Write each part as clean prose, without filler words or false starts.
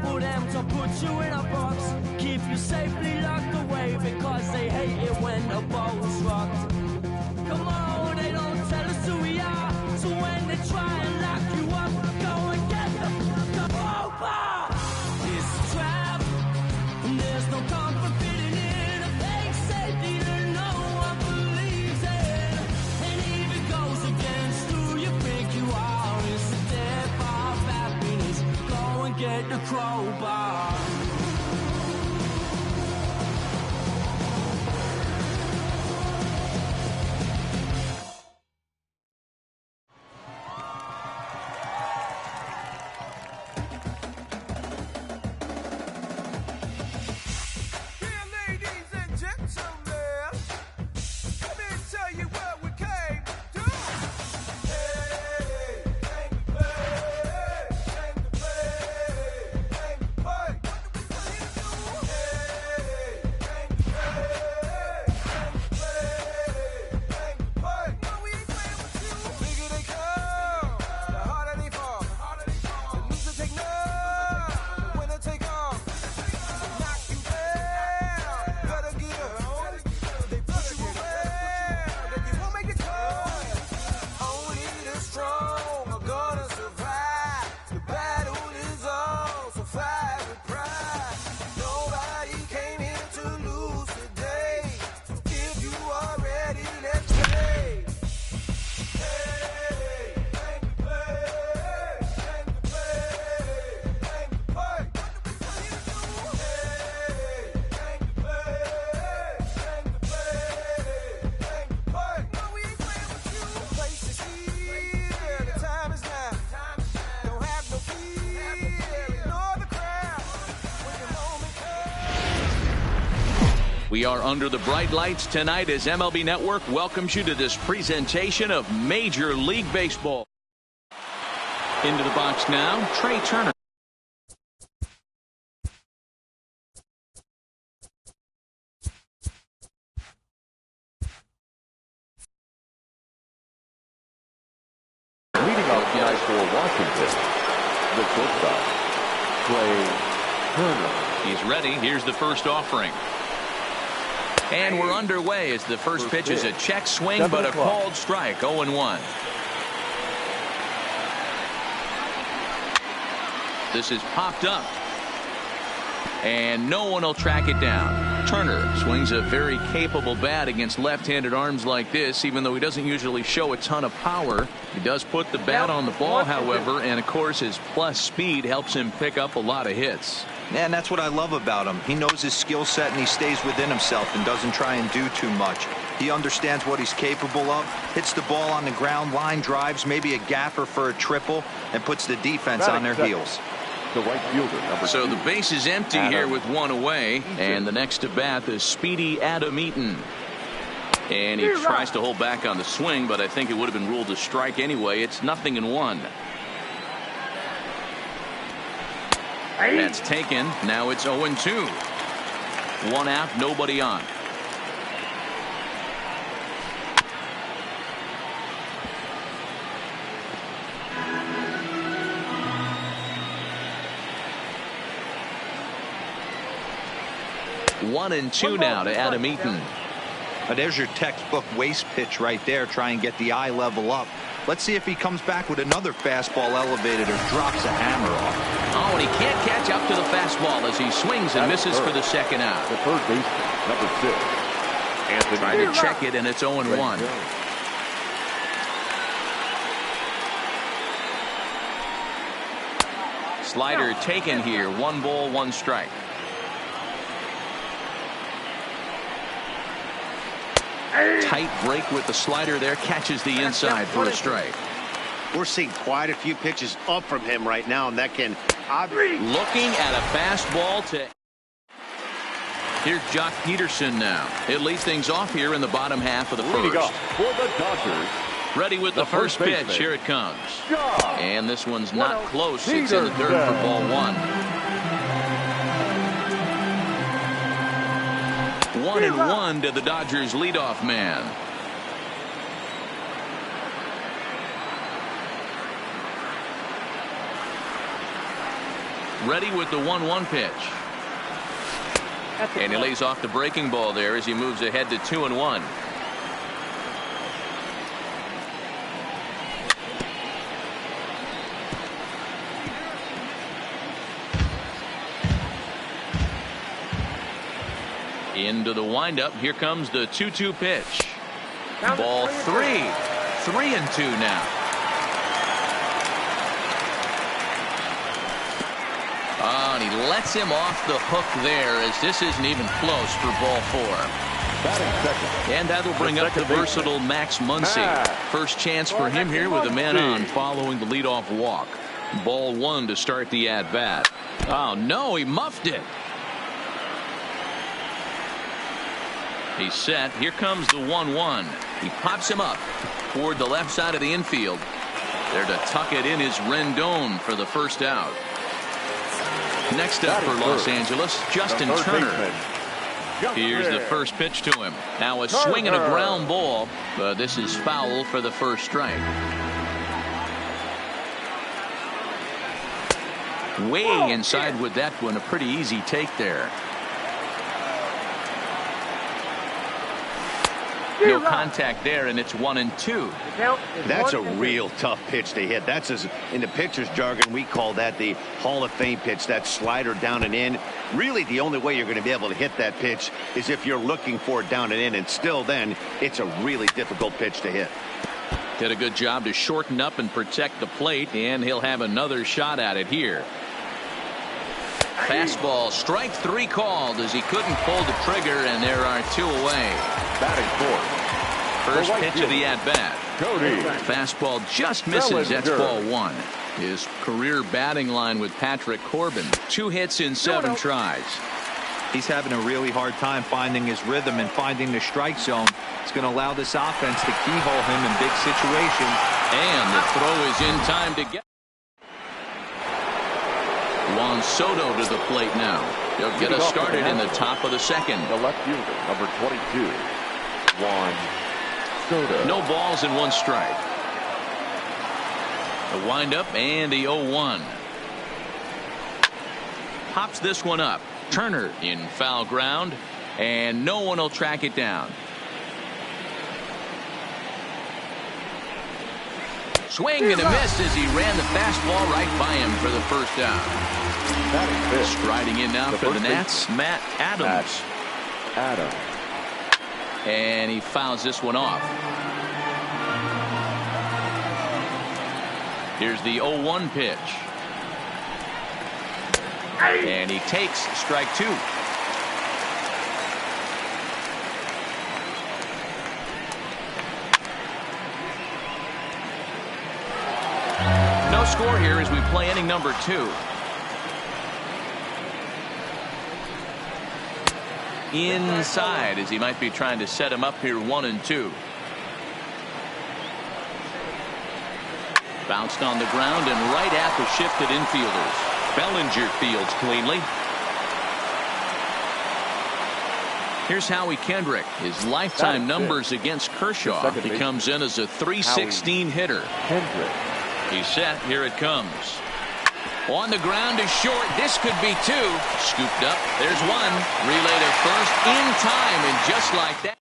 for them to put you in a box, keep you safely locked away, because they hate it when the ball's rocked. Come on, they don't tell us who we are, so when they try and lock you up, go and get the crowbar. It's a trap, and there's no comfort fitting in a fake safety that no one believes in. And if it goes against who you think you are, it's a dead bar of happiness. Go and get the crowbar. We are under the bright lights tonight as MLB Network welcomes you to this presentation of Major League Baseball. Into the box now, Trey Turner. Leading off tonight for Washington, the shortstop, Trey Turner. He's ready. Here's the first offering. And we're underway as the first pitch is a check swing, but a called strike, 0-1. This is popped up. And no one will track it down. Turner swings a very capable bat against left-handed arms like this, even though he doesn't usually show a ton of power. He does put the bat on the ball, however, and of course his plus speed helps him pick up a lot of hits. Yeah, and that's what I love about him. He knows his skill set and he stays within himself and doesn't try and do too much. He understands what he's capable of, hits the ball on the ground, line drives, maybe a gapper for a triple, and puts the defense on their heels. The right fielder, so the base is empty here with one away, and the next to bat is speedy Adam Eaton. And he tries to hold back on the swing, but I think it would have been ruled a strike anyway. It's 0-1. That's taken. Now it's 0-2. One out, nobody on. One and two now to Adam Eaton. There's your textbook waist pitch right there. Try and get the eye level up. Let's see if he comes back with another fastball elevated or drops a hammer off. Oh, and he can't catch up to the fastball as he swings and misses for the second out. The third baseman, number 6. Anthony trying to check it, and it's 0-1. Slider taken here. 1 ball, 1 strike. Tight break with the slider there, catches the inside for a strike. We're seeing quite a few pitches up from him right now, and that can looking at a fastball to here's Jock Peterson now. He'll lead things off here in the bottom half of the first. For the Dodgers, ready with the first pitch. Here it comes. And this one's not close. It's in the dirt for ball 1. 1-1 to the Dodgers leadoff man. ready with the 1-1 pitch. And he lays off the breaking ball there as he moves ahead to 2-1. Into the windup. Here comes the 2-2 pitch. Ball 3. 3-2 now. Oh, and he lets him off the hook there as this isn't even close for ball 4. And that'll bring up the versatile Max Muncy. First chance for him here with a man on following the leadoff walk. Ball 1 to start the at-bat. Oh, no, he muffed it. He's set. Here comes the 1-1. He pops him up toward the left side of the infield. There to tuck it in is Rendon for the first out. Next up for Los Angeles, Justin Turner. Here's the first pitch to him. Now a swing and a ground ball, but this is foul for the first strike. Way inside with that one. A pretty easy take there. No contact there, and it's 1-2. That's a real tough pitch to hit. That's, as in the pitcher's jargon, we call that the Hall of Fame pitch. That slider down and in. Really, the only way you're going to be able to hit that pitch is if you're looking for it down and in, and still then, it's a really difficult pitch to hit. Did a good job to shorten up and protect the plate, and he'll have another shot at it here. Fastball, strike 3 called as he couldn't pull the trigger, and there are 2 away. Batting fourth. First pitch of the at-bat. Fastball just misses. That's ball 1. His career batting line with Patrick Corbin. 2 hits in 7 tries. He's having a really hard time finding his rhythm and finding the strike zone. It's going to allow this offense to keyhole him in big situations. And the throw is in time to get. Juan Soto to the plate now. He'll get us started in the top of the second. The left fielder, number 22, Juan Soto. No balls and 1 strike. The windup and the 0-1. Pops this one up. Turner in foul ground, and no one will track it down. Swing and a miss as he ran the fastball right by him for the first out. Striding in now for the Nats, Matt Adams. And he fouls this one off. Here's the 0-1 pitch. And he takes strike 2. No score here as we play inning number 2. Inside as he might be trying to set him up here 1-2. Bounced on the ground and right at the shifted infielders. Bellinger fields cleanly. Here's Howie Kendrick. His lifetime numbers against Kershaw. He comes in as a .316 hitter. He's set. Here it comes. On the ground is short. This could be 2. Scooped up. There's 1. Relay to first in time, and just like that.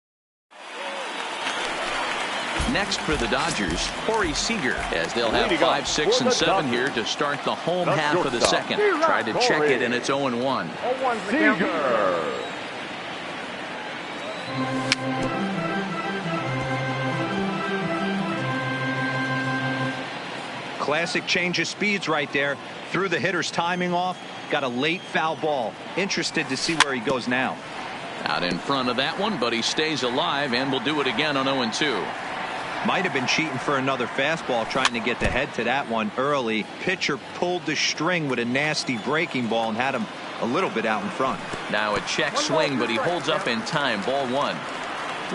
Next for the Dodgers, Corey Seager, as they'll have 5, 6, and 7 here to start the home half of the second. Tried to check it, and it's 0-1. Seager. Classic change of speeds right there. Threw the hitter's timing off. Got a late foul ball. Interested to see where he goes now. Out in front of that one, but he stays alive and will do it again on 0-2. Might have been cheating for another fastball, trying to get the head to that one early. Pitcher pulled the string with a nasty breaking ball and had him a little bit out in front. Now a check swing, but he holds up in time. Ball 1.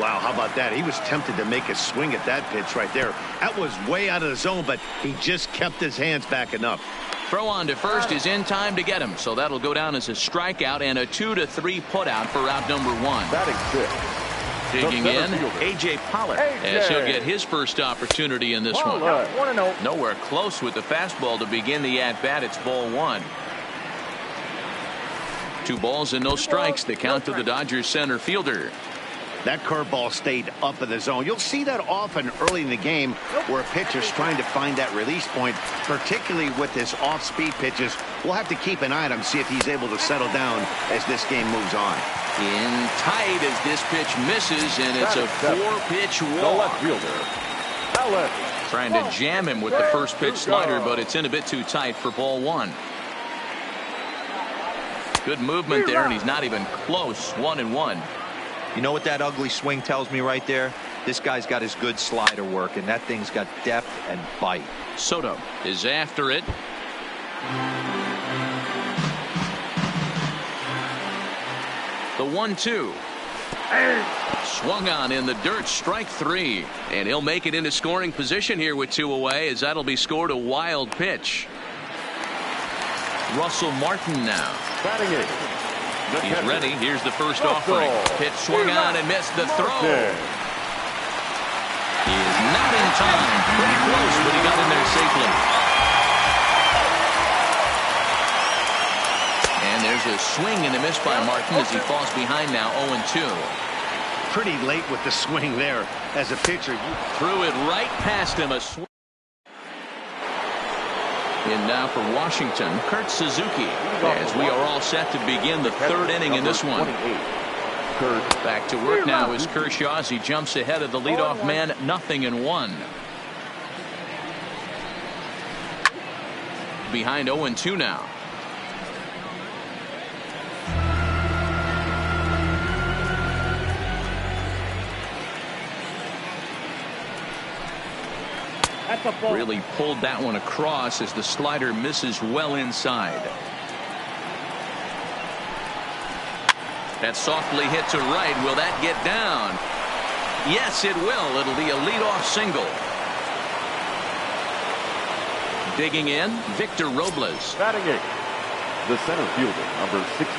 Wow, how about that? He was tempted to make a swing at that pitch right there. That was way out of the zone, but he just kept his hands back enough. Throw on to first is in time to get him, so that'll go down as a strikeout and a 2-3 putout for out number 1. Batting 6. Digging in, A.J. Pollock, as he'll get his first opportunity in this one. Nowhere close with the fastball to begin the at-bat. It's ball 1. 2 balls and no strikes. The count to the Dodgers center fielder. That curveball stayed up in the zone. You'll see that often early in the game where a pitcher's trying to find that release point, particularly with his off-speed pitches. We'll have to keep an eye on him, see if he's able to settle down as this game moves on. In tight as this pitch misses, and it's a 4-pitch walk. Trying to jam him with the first pitch slider, but it's in a bit too tight for ball 1. Good movement there, and he's not even close. 1-1. You know what that ugly swing tells me right there? This guy's got his good slider work, and that thing's got depth and bite. Soto is after it. The 1-2. Swung on in the dirt, strike 3. And he'll make it into scoring position here with 2 away, as that'll be scored a wild pitch. Russell Martin now. He's ready. Here's the first offering. Pitch swung on and missed the throw. He is not in time. Pretty close, but he got in there safely. And there's a swing and a miss by Martin as he falls behind now 0-2. Pretty late with the swing there as a pitcher. Threw it right past him. A swing. And now for Washington, Kurt Suzuki, as we are all set to begin the 3rd inning in this one. Back to work now is Kershaw as he jumps ahead of the leadoff man, 0-1. Behind 0-2 now. Really pulled that one across as the slider misses well inside. That softly hit to right. Will that get down? Yes, it will. It'll be a leadoff single. Digging in, Victor Robles. Batting it, the center fielder, number 16,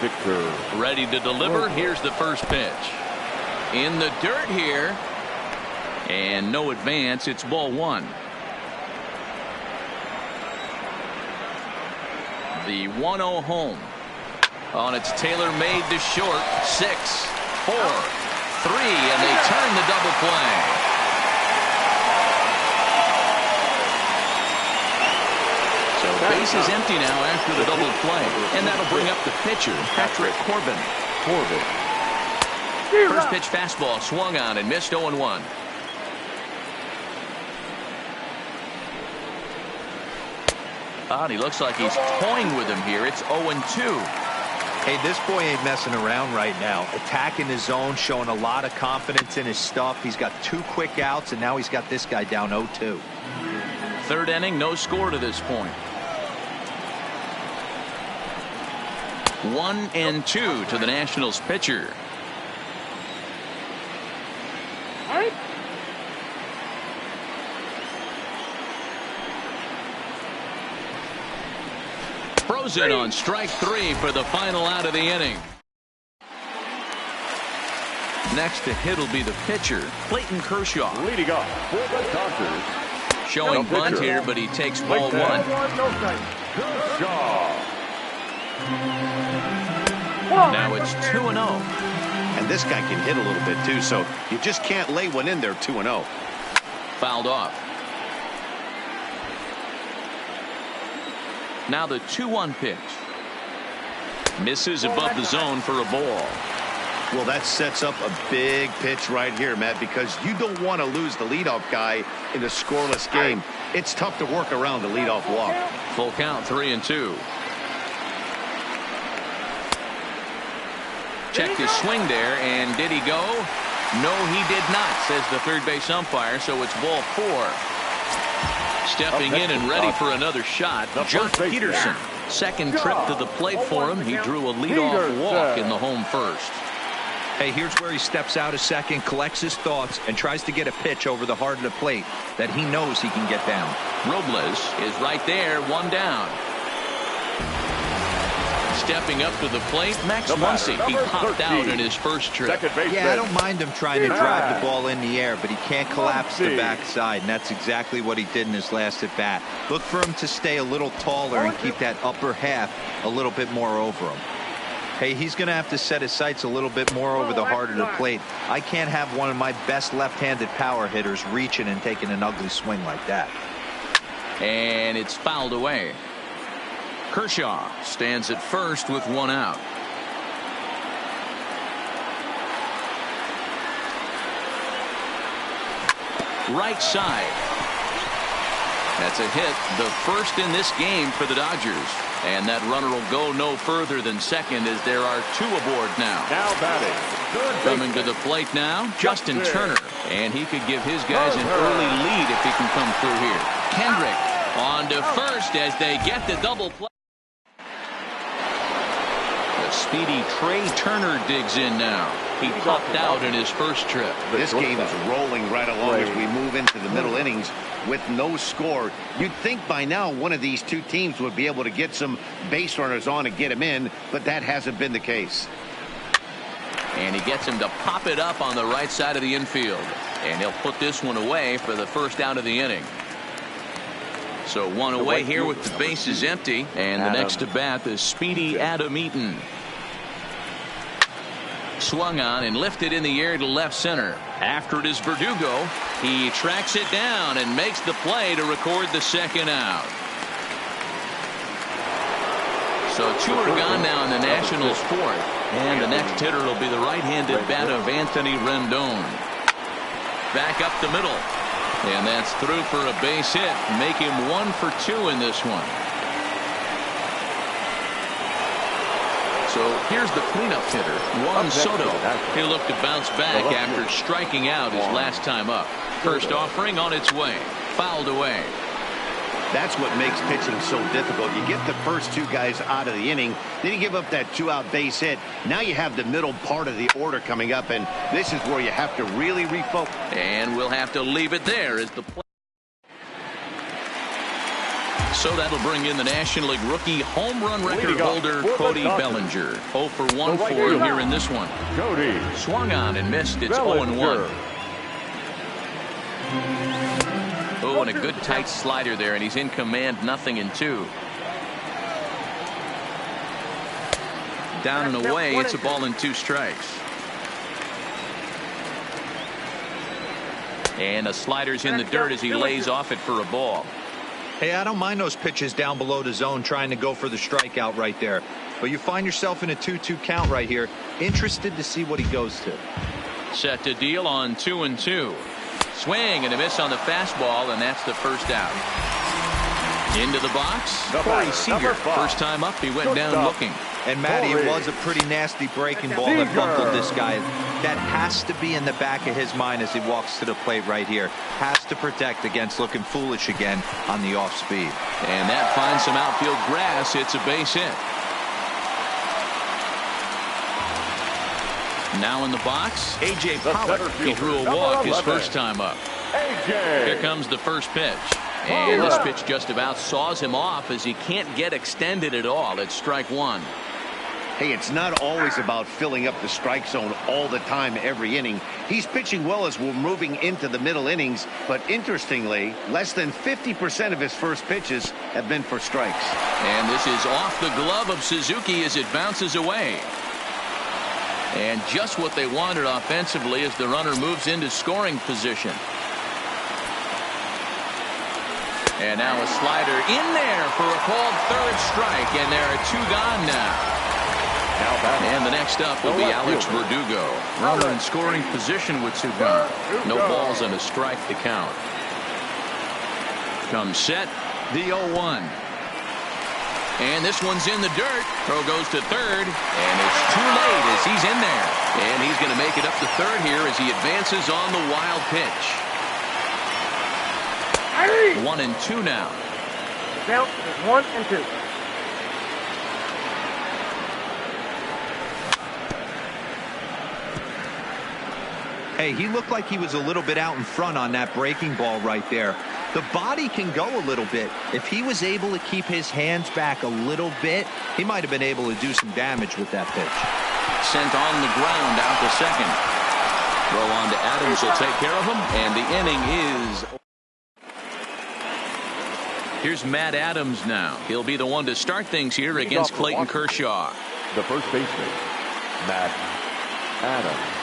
Victor. Ready to deliver. Here's the first pitch. In the dirt here. And no advance. It's ball 1. The 1-0 home. On its tailor-made to short. 6, 4, 3, and they turn the double play. So base is empty now after the double play, and that'll bring up the pitcher, Patrick Corbin. First pitch fastball swung on and missed 0-1. And he looks like he's toying with him here. It's 0-2. Hey, this boy ain't messing around right now. Attacking his zone, showing a lot of confidence in his stuff. He's got 2 quick outs, and now he's got this guy down 0-2. 3rd inning, no score to this point. 1-2 to the Nationals pitcher. Frozen on strike 3 for the final out of the inning. Next to hit will be the pitcher, Clayton Kershaw. Leading off for the Dodgers. Showing bunt here, but he takes ball 1. Now it's 2-0. And this guy can hit a little bit too, so you just can't lay one in there 2-0. Fouled off. Now the 2-1 pitch. Misses above the zone for a ball. Well, that sets up a big pitch right here, Matt, because you don't want to lose the leadoff guy in a scoreless game. It's tough to work around the leadoff walk. Full count, 3-2. Checked his swing there, and did he go? No, he did not, says the third base umpire, so it's ball 4. Stepping in and ready for another shot, Jock Peterson. Second trip to the plate for him. He drew a leadoff walk in the home first. Hey, here's where he steps out a second, collects his thoughts, and tries to get a pitch over the heart of the plate that he knows he can get down. Robles is right there, 1 down. stepping up to the plate, Max Muncy. He popped out in his first trip. Yeah, I don't mind him trying to drive the ball in the air, but he can't collapse the backside, and that's exactly what he did in his last at-bat. Look for him to stay a little taller and keep that upper half a little bit more over him. Hey, he's going to have to set his sights a little bit more over the heart of the plate. I can't have one of my best left-handed power hitters reaching and taking an ugly swing like that. And it's fouled away. Kershaw stands at first with one out. Right side. That's a hit, the first in this game for the Dodgers. And that runner will go no further than second as there are two aboard now. Now batting. Coming to the plate now, Justin Turner. And he could give his guys an early lead if he can come through here. Kendrick on to first as they get the double play. The speedy Trey Turner digs in now. He popped out in his first trip. This game is rolling right along as we move into the middle innings with no score. You'd think by now one of these two teams would be able to get some base runners on and get him in, but that hasn't been the case. And he gets him to pop it up on the right side of the infield. And he'll put this one away for the first out of the inning. So one away here with the bases empty. And the next to bat is speedy Adam Eaton. Swung on and lifted in the air to left center. After it is Verdugo. He tracks it down and makes the play to record the second out. So two are gone now in the Nationals' fourth. And the next hitter will be the right-handed bat of Anthony Rendon. Back up the middle. And that's through for a base hit. Make him 1 for 2 in this one. So here's the cleanup hitter, Juan Soto. He'll look to bounce back after striking out his last time up. First offering on its way. Fouled away. That's what makes pitching so difficult. You get the first two guys out of the inning, then you give up that 2-out base hit. Now you have the middle part of the order coming up, and this is where you have to really refocus. And we'll have to leave it there as the play. So that'll bring in the National League rookie home run record holder Cody Bellinger. 0 for 1 for him here in this one. Cody swung on and missed. It's 0-1. Oh, and a good tight slider there, and he's in command. 0-2. Down and away. It's a ball and 2 strikes. And a slider's in the dirt as he lays off it for a ball. Hey, I don't mind those pitches down below the zone trying to go for the strikeout right there. But you find yourself in a 2-2 count right here. Interested to see what he goes to. Set to deal on 2-2. Swing and a miss on the fastball, and that's the first out. Into the box, Corey Seager. First time up, he went down looking. And Matty, it was a pretty nasty breaking ball that bungled this guy. That has to be in the back of his mind as he walks to the plate right here. Has to protect against looking foolish again on the off speed. And that finds some outfield grass. It's a base hit. Now in the box, A.J. Pollock. He threw a walk his first time up. Here comes the first pitch. And this pitch just about saws him off as he can't get extended at all. It's strike 1. Hey, it's not always about filling up the strike zone all the time every inning. He's pitching well as we're moving into the middle innings, but interestingly, less than 50% of his first pitches have been for strikes. And this is off the glove of Suzuki as it bounces away. And just what they wanted offensively as the runner moves into scoring position. And now a slider in there for a called third strike, and there are 2 gone now. And the next up will be Alex Verdugo. Runner in scoring position with 2 gone. No balls and a strike to count. Comes set, the 0-1. And this one's in the dirt. Throw goes to third, and it's too late as he's in there. And he's going to make it up to third here as he advances on the wild pitch. 1-2 now. Count is 1-2. Hey, he looked like he was a little bit out in front on that breaking ball right there. The body can go a little bit. If he was able to keep his hands back a little bit, he might have been able to do some damage with that pitch. Sent on the ground out to second. Throw on to Adams will take care of him, and the inning is. Here's Matt Adams now. He'll be the one to start things here against Clayton Kershaw. The first baseman, Matt Adams.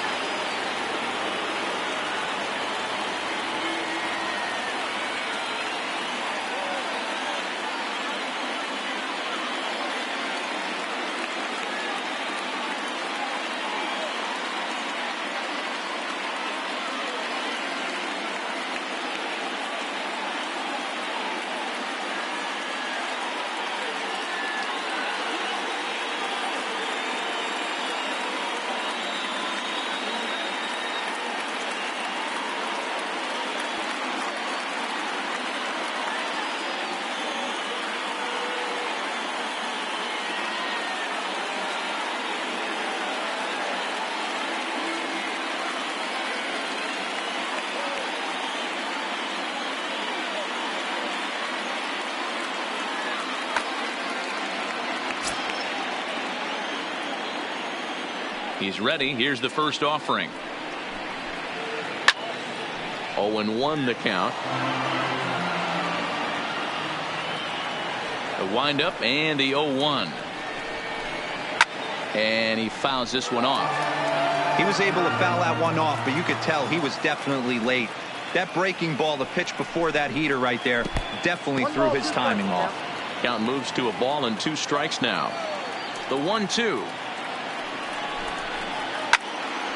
He's ready. Here's the first offering. 0-1 the count. The windup and the 0-1. And he fouls this one off. He was able to foul that one off, but you could tell he was definitely late. That breaking ball, the pitch before that heater right there, definitely threw his timing off. Count moves to a ball and 2 strikes now. The 1-2.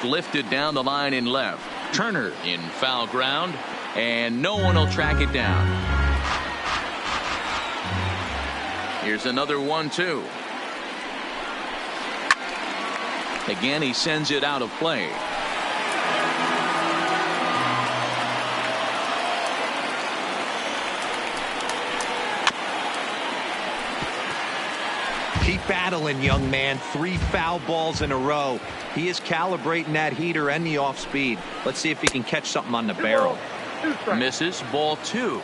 Lifted down the line in left. Turner in foul ground, and no one will track it down. Here's another 1-2. Again, he sends it out of play. Keep battling, young man. 3 foul balls in a row. He is calibrating that heater and the off speed. Let's see if he can catch something on the barrel. Misses. Ball 2.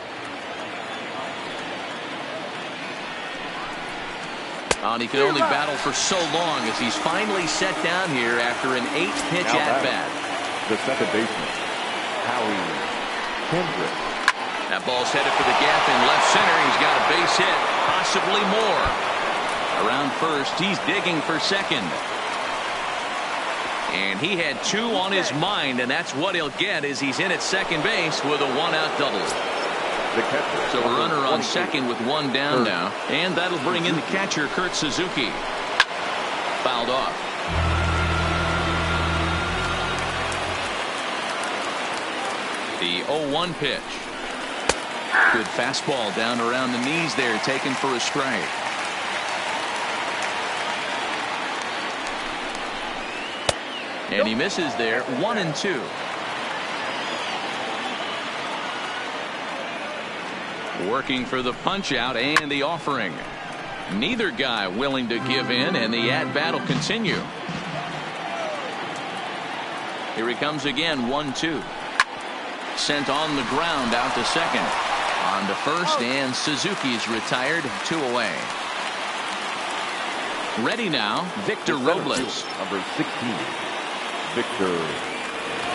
He can only battle for so long as he's finally set down here after an 8-pitch at-bat. The second baseman, Howie Kendrick. That ball's headed for the gap in left center. He's got a base hit, possibly more. Around first, he's digging for second. And he had 2 on his mind, and that's what he'll get as he's in at second base with a 1-out double. So a runner on second with 1 down now, and that'll bring in the catcher, Kurt Suzuki. Fouled off. The 0-1 pitch. Good fastball down around the knees there, taken for a strike. And he misses there. 1-2. Working for the punch out and the offering. Neither guy willing to give in, and the at-bat will continue. Here he comes again. 1-2. Sent on the ground out to second. On to first, and Suzuki's retired. 2 away. Ready now, Victor Robles. Number 16, Victor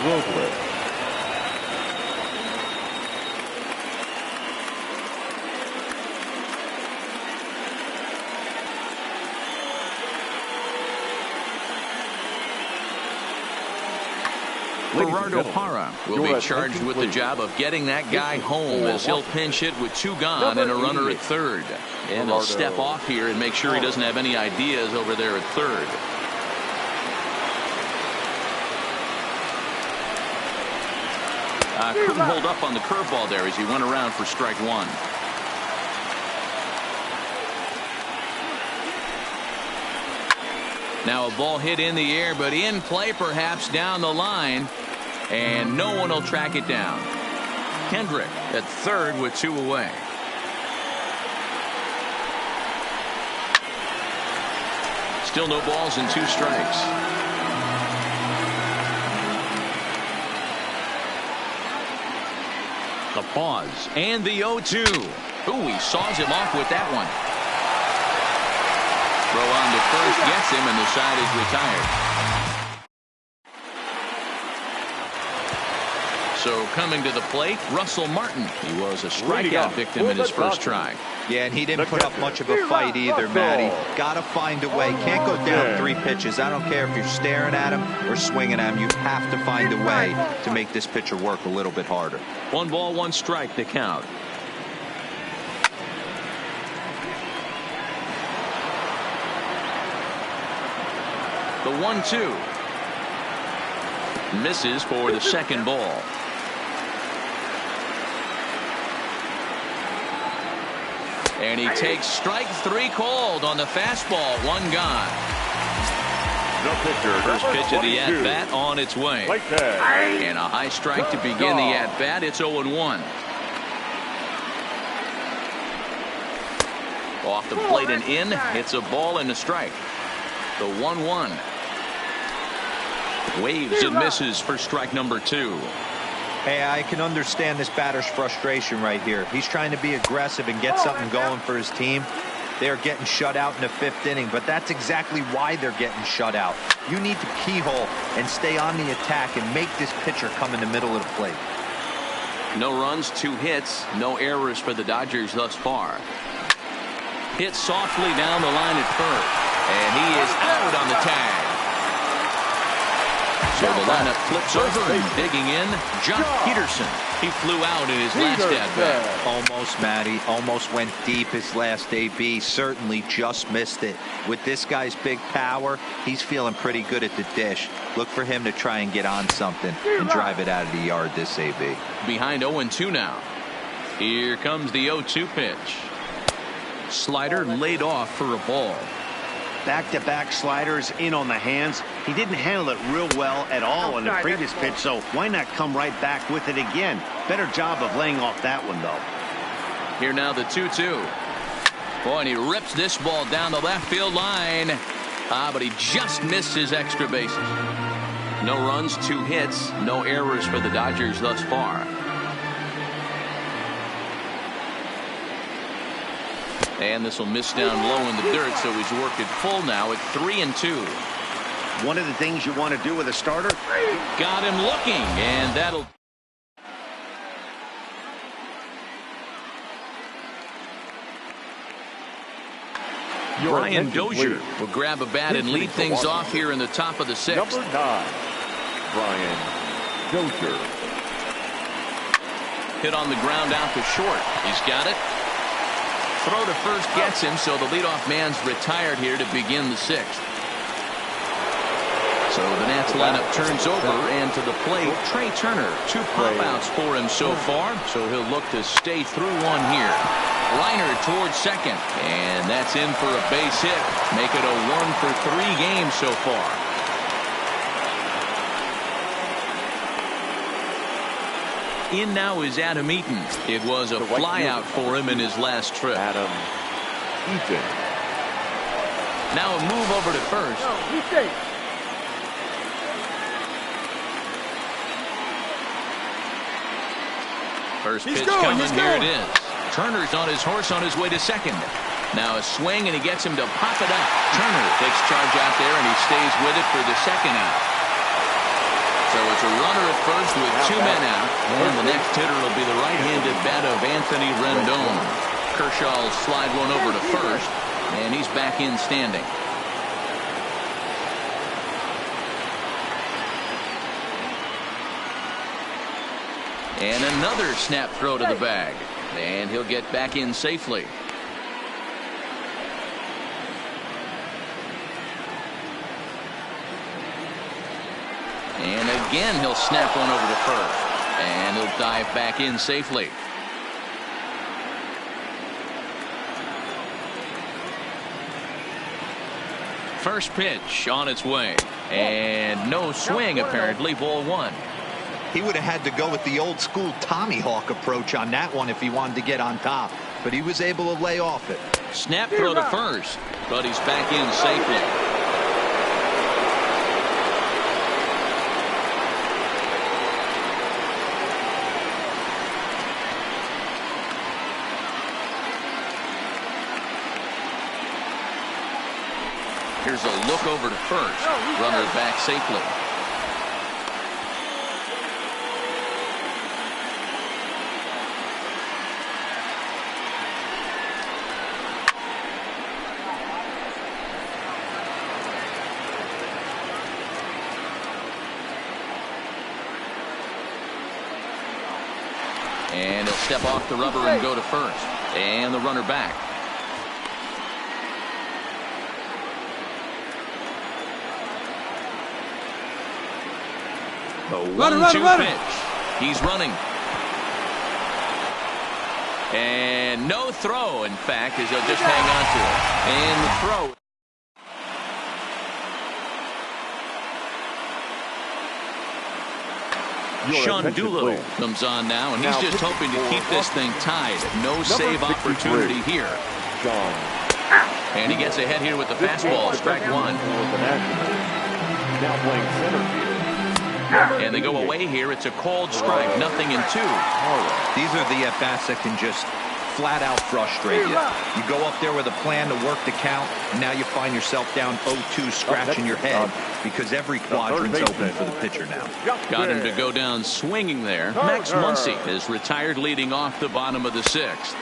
Robles. Gerardo Parra will be charged with the job of getting that guy home as he'll pinch hit with 2 gone and a runner at third. And he'll step off here and make sure he doesn't have any ideas over there at third. Couldn't hold up on the curveball there as he went around for strike 1. Now a ball hit in the air, but in play perhaps down the line, and no one will track it down. Kendrick at third with 2 away. Still no balls and 2 strikes. The pause and the 0-2. Ooh, he saws him off with that one. Throw on to first gets him, and the side is retired. So coming to the plate, Russell Martin. He was a strikeout victim in his first try. Yeah, and he didn't put up much of a fight either, Matty. Got to find a way. Can't go down 3 pitches. I don't care if you're staring at him or swinging at him. You have to find a way to make this pitcher work a little bit harder. 1 ball, 1 strike to count. The 1-2. Misses for the second ball. And he takes strike 3 called on the fastball. 1 gone. First pitch of the at-bat on its way. And a high strike to begin the at-bat. It's 0-1. Off the plate and in. It's a ball and a strike. The 1-1. Waves and misses for strike number 2. Hey, I can understand this batter's frustration right here. He's trying to be aggressive and get something going for his team. They're getting shut out in the 5th inning, but that's exactly why they're getting shut out. You need to keyhole and stay on the attack and make this pitcher come in the middle of the plate. No runs, 2 hits, no errors for the Dodgers thus far. Hit softly down the line at first, and he is out on the tag. So the lineup flips over and digging in, Jock Peterson. He flew out in his last at-bat. Almost, Matty. Almost went deep his last AB. Certainly just missed it. With this guy's big power, he's feeling pretty good at the dish. Look for him to try and get on something and drive it out of the yard this AB. Behind 0-2 now. Here comes the 0-2 pitch. Slider laid off for a ball. Back-to-back sliders in on the hands. He didn't handle it real well at all in the previous pitch, so why not come right back with it again? Better job of laying off that one, though. Here now the 2-2. Boy, and he rips this ball down the left field line. But he just missed his extra bases. No runs, 2 hits, no errors for the Dodgers thus far. And this will miss down low in the dirt, so he's worked it full now at 3-2. One of the things you want to do with a starter. Got him looking, and that'll. Brian Dozier will grab a bat and lead things off here in the top of the 6th. Number 9, Brian Dozier. Hit on the ground out to short. He's got it. Throw to first gets him, so the leadoff man's retired here to begin the 6th. So the Nats lineup turns over, and to the plate, Trey Turner. 2 pop-outs for him so far, so he'll look to stay through one here. Reiner towards second, and that's in for a base hit. Make it a 1-for-3 game so far. In now is Adam Eaton. It was a flyout for him in his last trip. Adam Eaton. Now a move over to first. First pitch coming. Here it is. Turner's on his horse on his way to second. Now a swing, and he gets him to pop it up. Turner takes charge out there, and he stays with it for the second out. So it's a runner at first with 2 men out, and the next hitter will be the right-handed bat of Anthony Rendon. Kershaw will slide one over to first, and he's back in standing. And another snap throw to the bag, and he'll get back in safely. And again, he'll snap one over to first, and he'll dive back in safely. First pitch on its way, and no swing apparently. Ball 1. He would have had to go with the old school Tommy Hawk approach on that one if he wanted to get on top, but he was able to lay off it. Snap throw to first, but he's back in safely. Here's a look over to first. Runner back safely. And he'll step off the rubber and go to first. And the runner back. The 1-2 pitch. He's running. And no throw, in fact, as he'll just hang on to it. And the throw. Sean Doolittle comes on now, and he's just hoping to keep this thing tied. No save opportunity here. And he gets ahead here with the fastball. Strike one. Now playing center field. And they go away here. It's a called strike. 0-2. These are the at-bats that can just flat out frustrate you. You go up there with a plan to work the count, and now you find yourself down 0-2 scratching your head because every quadrant's open for the pitcher now. Got him to go down swinging there. Max Muncy is retired leading off the bottom of the 6th.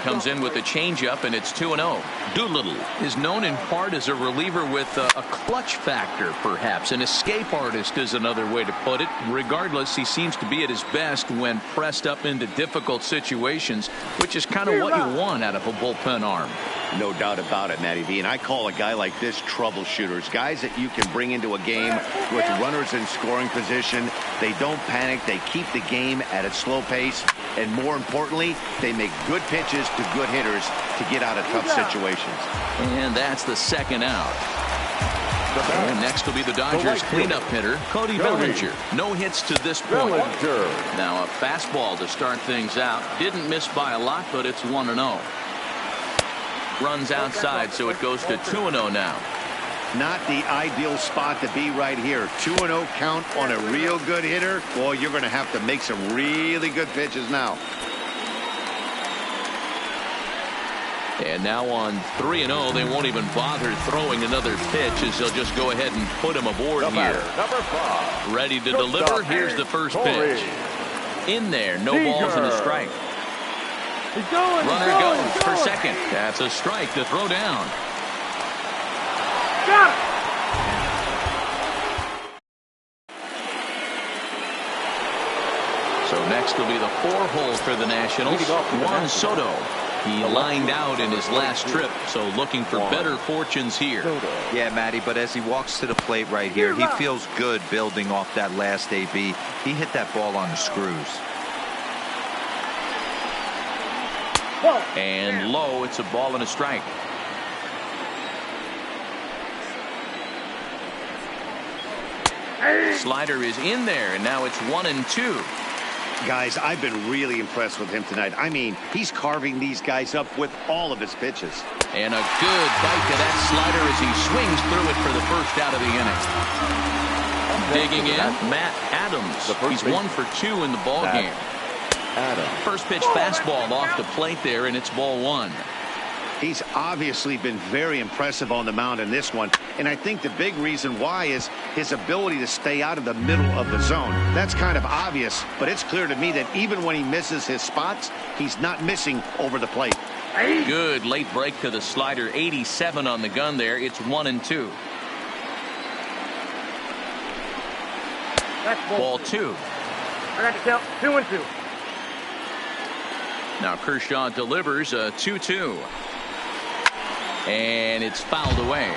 Comes in with a changeup, and it's 2-0. Doolittle is known in part as a reliever with a clutch factor, perhaps. An escape artist is another way to put it. Regardless, he seems to be at his best when pressed up into difficult situations, which is kind of what you want out of a bullpen arm. No doubt about it, Matty V. And I call a guy like this troubleshooters. Guys that you can bring into a game with runners in scoring position. They don't panic. They keep the game at a slow pace. And more importantly, they make good pitches to good hitters to get out of tough situations. And that's the second out. And next will be the Dodgers cleanup hitter, Cody Bellinger. No hits to this point. Now a fastball to start things out. Didn't miss by a lot, but it's 1-0. Runs outside, so it goes to 2-0 now. Not the ideal spot to be right here. 2-0 count on a real good hitter. Boy, you're going to have to make some really good pitches now. And now on 3-0, they won't even bother throwing another pitch as they'll just go ahead and put him aboard here. Ready to deliver. Here's the first pitch. In there, no balls and a strike. Runner goes for second. That's a strike to throw down. Got it. So next will be the 4-hole for the Nationals. Juan Soto. He lined out in his last trip, so looking for better fortunes here. Yeah, Matty, but as he walks to the plate right here, he feels good building off that last AB. He hit that ball on the screws. And low, it's a ball and a strike. Slider is in there, and now it's 1-2. Guys, I've been really impressed with him tonight. I mean, he's carving these guys up with all of his pitches. And a good bite to that slider as he swings through it for the first out of the inning. Digging in, Matt Adams. He's 1 for 2 in the ball game. First pitch fastball off the plate there, and it's ball 1. He's obviously been very impressive on the mound in this one, and I think the big reason why is his ability to stay out of the middle of the zone. That's kind of obvious, but it's clear to me that even when he misses his spots, he's not missing over the plate. Good late break to the slider. 87 on the gun there. It's 1-2. Ball 2. I got to count 2-2. Now Kershaw delivers a 2-2. And it's fouled away.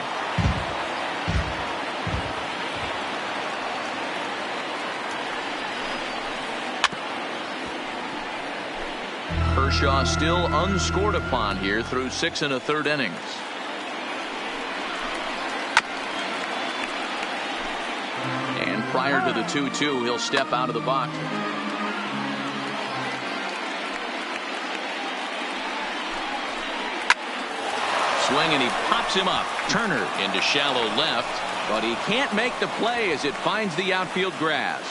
Kershaw still unscored upon here through 6 1/3 innings. And prior to the 2-2, he'll step out of the box. Swing, and he pops him up. Turner into shallow left, but he can't make the play as it finds the outfield grass.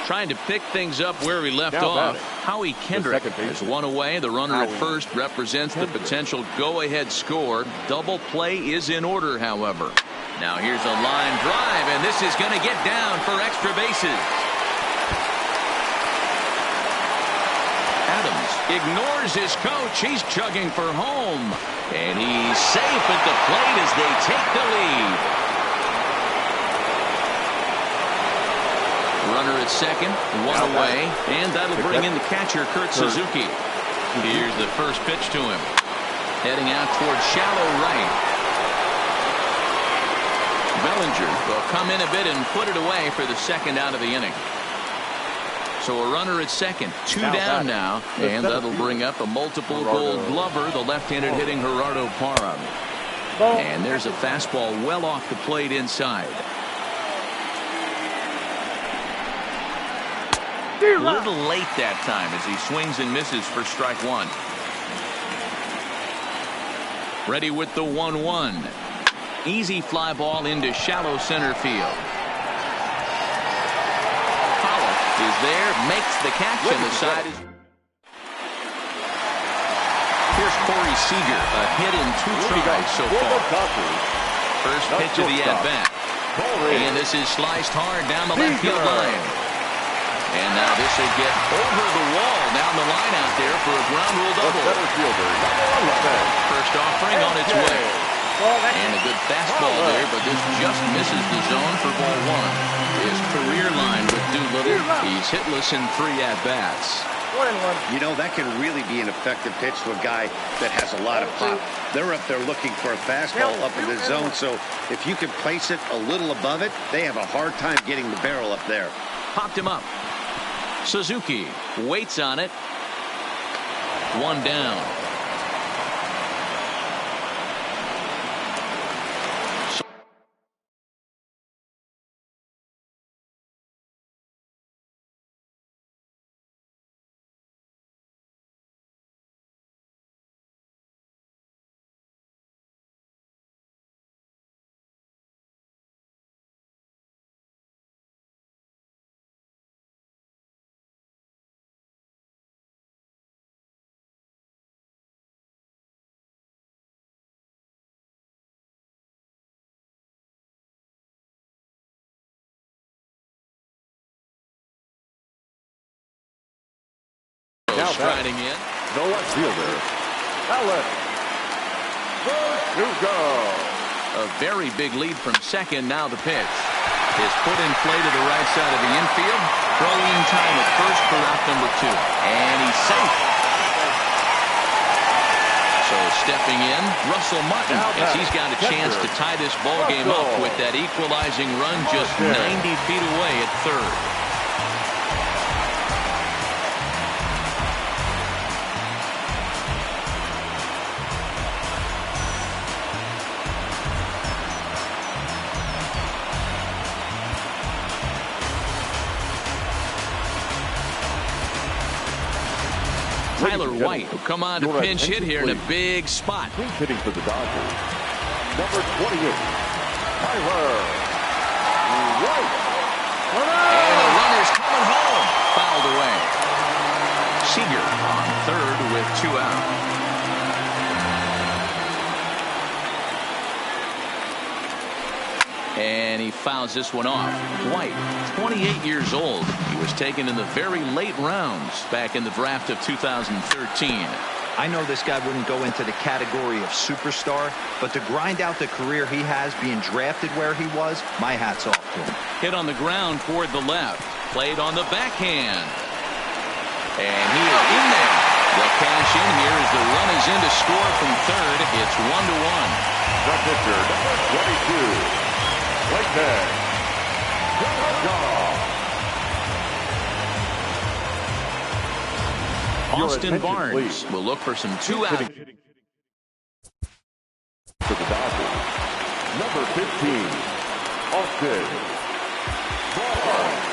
Trying to pick things up where he left off. Howie Kendrick is one away. The runner at first represents the potential go-ahead score. Double play is in order, however. Now here's a line drive, and this is going to get down for extra bases. Adams ignores his coach. He's chugging for home, and he's safe at the plate as they take the lead. Runner at second, one away, and that'll bring in the catcher, Kurt Suzuki. Here's the first pitch to him. Heading out towards shallow right. Bellinger will come in a bit and put it away for the second out of the inning. So a runner at second, two down now, and that'll bring up a multiple Gold Glover, the left-handed hitting Gerardo Parra. And there's a fastball well off the plate inside. A little late that time as he swings and misses for strike one. Ready with the 1-1. Easy fly ball into shallow center field. Pollock is there, makes the catch, and the side is. Here's Corey Seager, a hit in 2 tries so far. First pitch of the at-bat. And this is sliced hard down the left field line. And now this will get over the wall down the line out there for a ground rule double. First offering on its way. And a good fastball there, but this just misses the zone for ball one. His career line with Doolittle. He's hitless in 3 at-bats. You know, that can really be an effective pitch to a guy that has a lot of pop. They're up there looking for a fastball up in the zone, so if you can place it a little above it, they have a hard time getting the barrel up there. Popped him up. Suzuki waits on it. 1 down. Striding in. The left fielder, Alex Verdugo. A very big lead from second. Now the pitch is put in play to the right side of the infield. Throwing time at first for out number 2. And he's safe. So stepping in, Russell Martin, as he's got a chance to tie this ball game up with that equalizing run just 90 feet away at third. Tyler White will come on to pinch hit here in a big spot. Pinch hitting for the Dodgers. Number 28, Tyler White. And the runner's coming home. Fouled away. Seager on third with 2 out. And he fouls this one off. White, 28 years old. He was taken in the very late rounds back in the draft of 2013. I know this guy wouldn't go into the category of superstar, but to grind out the career he has being drafted where he was, my hat's off to him. Hit on the ground toward the left. Played on the backhand. And he is in there. They'll cash in here as the run is in to score from third. It's 1-1. The pitcher, number 22. Right there. Austin Barnes will look for some 2 out. For the Dodgers, number 15, Austin Barnes.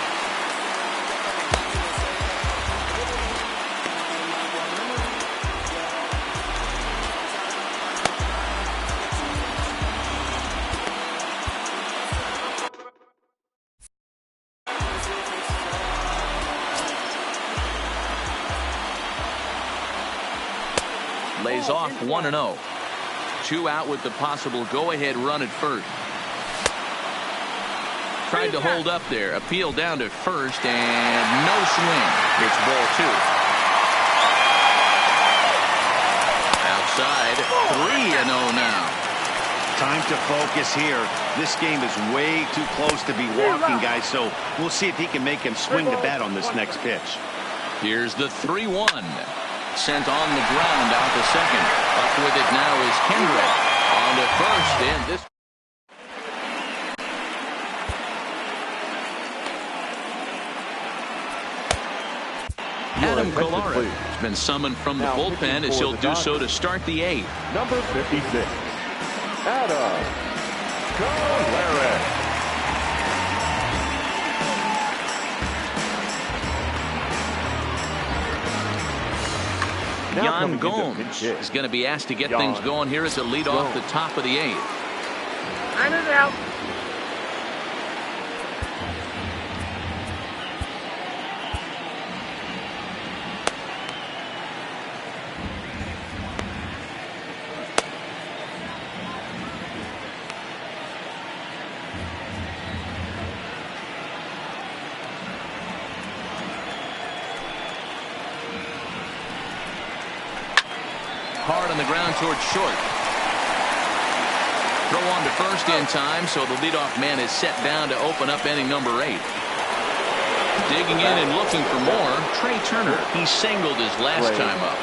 plays off 1-0. 2 out with the possible go-ahead run at first. Tried to hold up there. Appeal down to first, and no swing. It's ball 2. Outside, 3-0 now. Time to focus here. This game is way too close to be walking, guys, so we'll see if he can make him swing the bat on this next pitch. Here's the 3-1. Sent on the ground out to second. Up with it now is Kendrick. On to first, and this. Adam Kolarek has been summoned from the bullpen as he'll do so to start the 8th. Number 56, Adam Kolarek. Yan Gomes is going to be asked to get things going here as a lead off the top of the 8th. Line it out. Hard on the ground towards short. Throw on to first in time, so the leadoff man is set down to open up inning number 8. Digging in and looking for more, Trey Turner. He singled his last time up.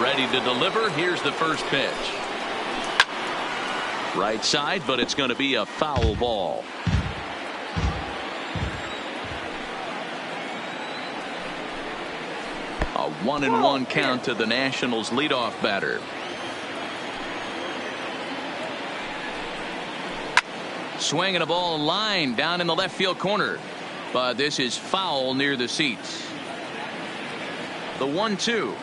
Ready to deliver. Here's the first pitch. Right side, but it's going to be a foul ball. A 1-1 count to the Nationals leadoff batter. Swinging a ball line down in the left field corner, but this is foul near the seats. The 1-2.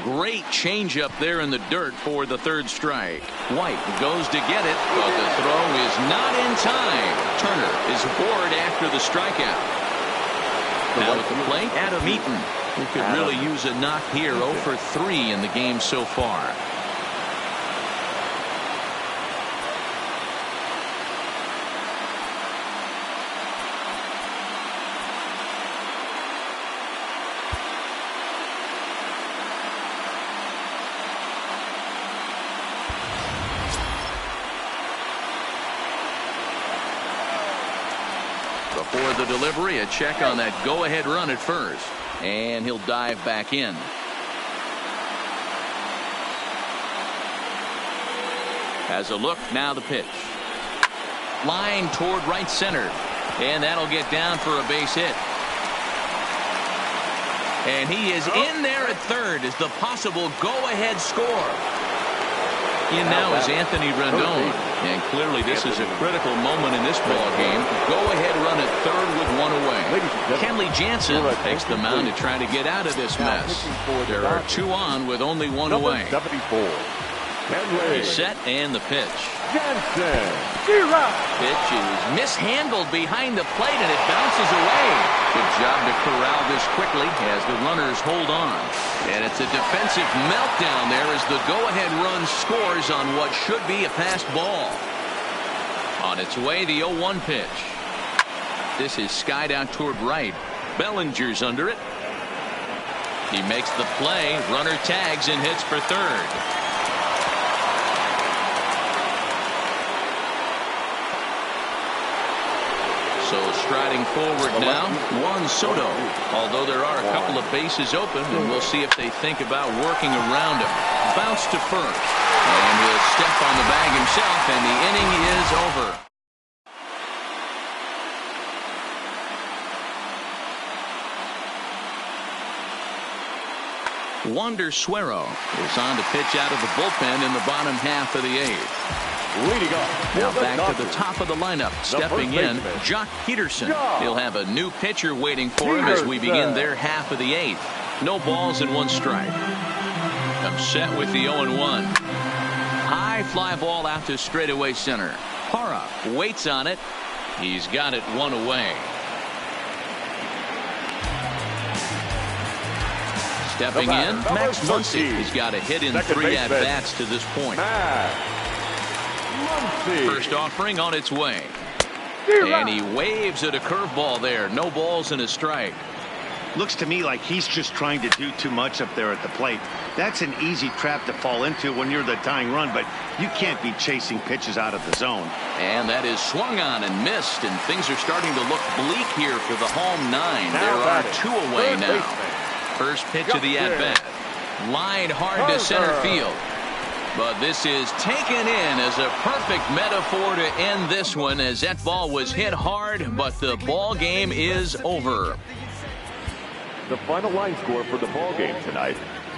Great changeup there in the dirt for the 3rd strike. White goes to get it, but the throw is not in time. Turner is aboard after the strikeout. Now at the plate, Adam Eaton, who could really use a knock here. 0 for 3 in the game so far. Before the delivery, a check on that go-ahead run at first. And he'll dive back in. Has a look, now the pitch. Line toward right center. And that'll get down for a base hit. And he is in there at third as the possible go-ahead score. In now is Anthony Rendon, and clearly this is a critical moment in this ball game. Go ahead run at third with 1 away. Kenley Jansen takes the mound to try to get out of this mess. There are 2 on with only 1 away. He's set and the pitch. Pitch is mishandled behind the plate and it bounces away. Good job to corral this quickly as the runners hold on. And it's a defensive meltdown there as the go-ahead run scores on what should be a fast ball. On its way, the 0-1 pitch. This is skied out toward right. Bellinger's under it. He makes the play. Runner tags and hits for third. So striding forward now, Juan Soto. Although there are a couple of bases open, and we'll see if they think about working around him. Bounce to first. And he'll step on the bag himself, and the inning is over. Wander Suero is on to pitch out of the bullpen in the bottom half of the 8th. Leading off. Now back to the top of the lineup. Stepping in, Jock Peterson. He'll have a new pitcher waiting for him as we begin their half of the 8th. No balls and 1 strike. Upset with the 0-1. High fly ball out to straightaway center. Parra waits on it. He's got it 1 away. Stepping in, Max Muncy. He's got a hit in 3 at-bats to this point. First offering on its way. And he waves at a curveball there. No balls and a strike. Looks to me like he's just trying to do too much up there at the plate. That's an easy trap to fall into when you're the tying run, but you can't be chasing pitches out of the zone. And that is swung on and missed, and things are starting to look bleak here for the home 9. There are 2 away now. First pitch of the at-bat. Lined hard to center field. But this is taken in as a perfect metaphor to end this one, as that ball was hit hard, but the ball game is over. The final line score for the ball game tonight: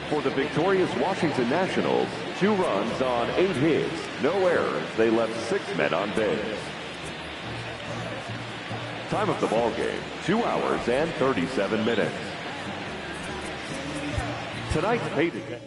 for the victorious Washington Nationals, 2 runs on 8 hits, no errors. They left 6 men on base. Time of the ball game: 2 hours and 37 minutes. Tonight's payday.